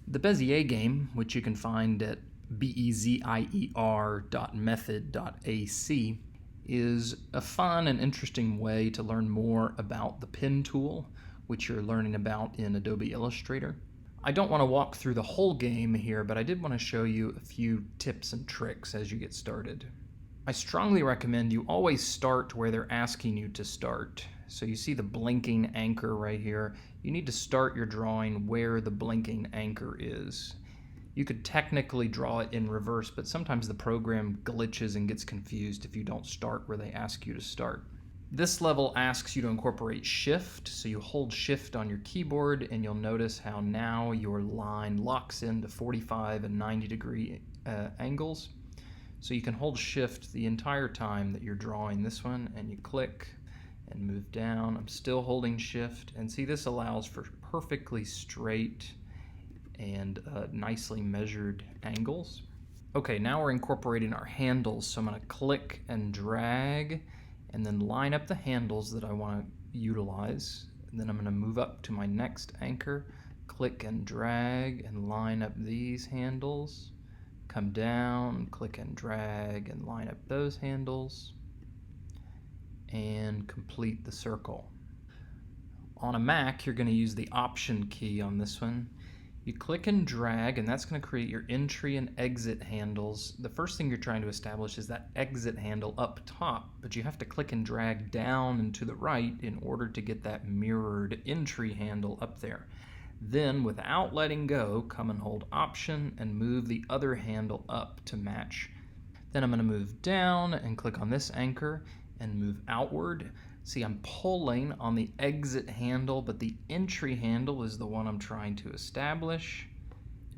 The Bezier game, which you can find at bezier.method.ac, is a fun and interesting way to learn more about the pen tool, which you're learning about in Adobe Illustrator. I don't want to walk through the whole game here, but I did want to show you a few tips and tricks as you get started. I strongly recommend you always start where they're asking you to start. So you see the blinking anchor right here. You need to start your drawing where the blinking anchor is. You could technically draw it in reverse, but sometimes the program glitches and gets confused if you don't start where they ask you to start. This level asks you to incorporate shift, so you hold shift on your keyboard and you'll notice how now your line locks into 45 and 90 degree angles. So you can hold shift the entire time that you're drawing this one, and you click and move down. I'm still holding shift, and see, this allows for perfectly straight and nicely measured angles. Okay, now we're incorporating our handles, so I'm going to click and drag and then line up the handles that I want to utilize. And then I'm going to move up to my next anchor, click and drag and line up these handles. Come down, click and drag and line up those handles, and complete the circle. On a Mac, you're going to use the Option key on this one. You click and drag, and that's going to create your entry and exit handles. The first thing you're trying to establish is that exit handle up top, but you have to click and drag down and to the right in order to get that mirrored entry handle up there. Then, without letting go, come and hold Option and move the other handle up to match. Then I'm going to move down and click on this anchor and move outward. See, I'm pulling on the exit handle, but the entry handle is the one I'm trying to establish.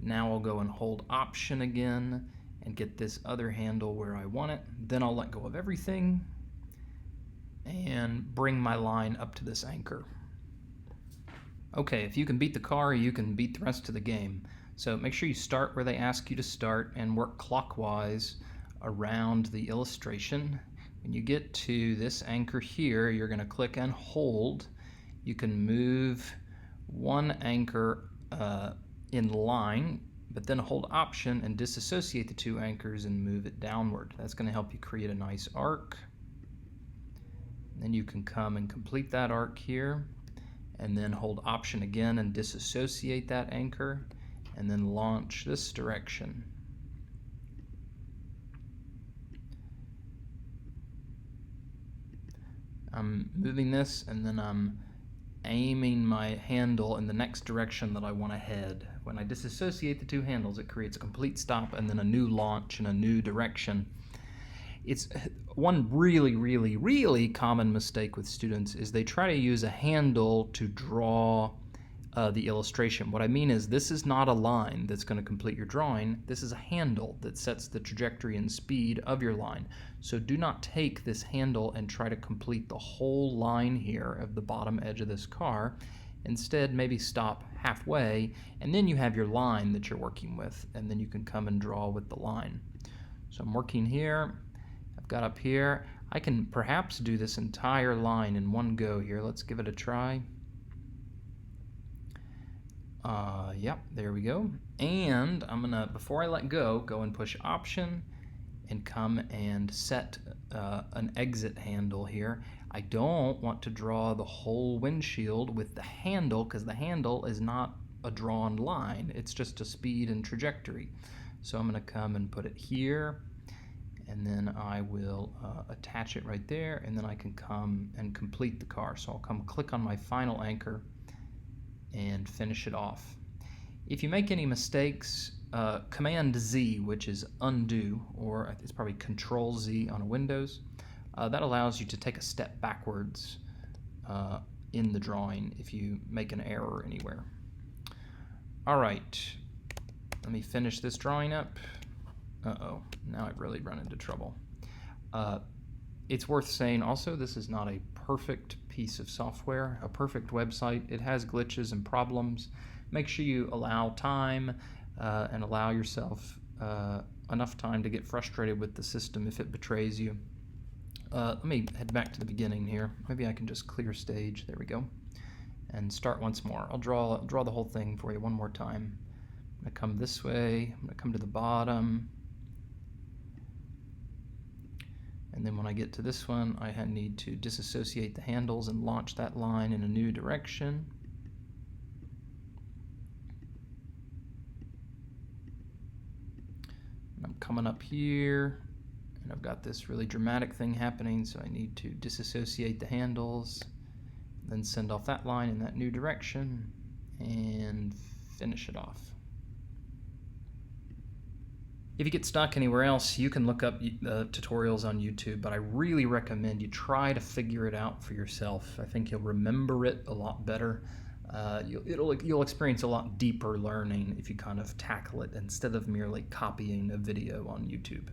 Now I'll go and hold Option again and get this other handle where I want it. Then I'll let go of everything and bring my line up to this anchor. Okay, if you can beat the car, you can beat the rest of the game. So make sure you start where they ask you to start and work clockwise around the illustration. When you get to this anchor here, you're going to click and hold. You can move one anchor in line, but then hold Option and disassociate the two anchors and move it downward. That's going to help you create a nice arc. Then you can come and complete that arc here, and then hold Option again and disassociate that anchor, and then launch this direction. I'm moving this, and then I'm aiming my handle in the next direction that I want to head. When I disassociate the two handles, it creates a complete stop and then a new launch in a new direction. It's one really common mistake with students is they try to use a handle to draw the illustration. What I mean is, this is not a line that's going to complete your drawing. This is a handle that sets the trajectory and speed of your line. So do not take this handle and try to complete the whole line here of the bottom edge of this car. Instead, maybe stop halfway, and then you have your line that you're working with, and then you can come and draw with the line. So I'm working here. I've got up here. I can perhaps do this entire line in one go here. Let's give it a try. Yep, there we go. And I'm gonna, before I let go and push Option and come and set an exit handle here. I don't want to draw the whole windshield with the handle, because the handle is not a drawn line. It's just a speed and trajectory. So I'm gonna come and put it here, and then I will attach it right there, and then I can come and complete the car. So I'll come click on my final anchor and finish it off. If you make any mistakes, Command Z, which is undo, or it's probably Control Z on a Windows, that allows you to take a step backwards in the drawing if you make an error anywhere. All right, let me finish this drawing up. Uh-oh, now I've really run into trouble. It's worth saying also, this is not a perfect piece of software, a perfect website. It has glitches and problems. Make sure you allow time and allow yourself enough time to get frustrated with the system if it betrays you. Let me head back to the beginning here. Maybe I can just clear stage. There we go. And start once more. I'll draw the whole thing for you one more time. going to come this way. I'm going to come to the bottom. And then when I get to this one, I need to disassociate the handles and launch that line in a new direction. And I'm coming up here, and I've got this really dramatic thing happening, so I need to disassociate the handles, then send off that line in that new direction, and finish it off. If you get stuck anywhere else, you can look up tutorials on YouTube, but I really recommend you try to figure it out for yourself. I think you'll remember it a lot better. You'll experience a lot deeper learning if you kind of tackle it instead of merely copying a video on YouTube.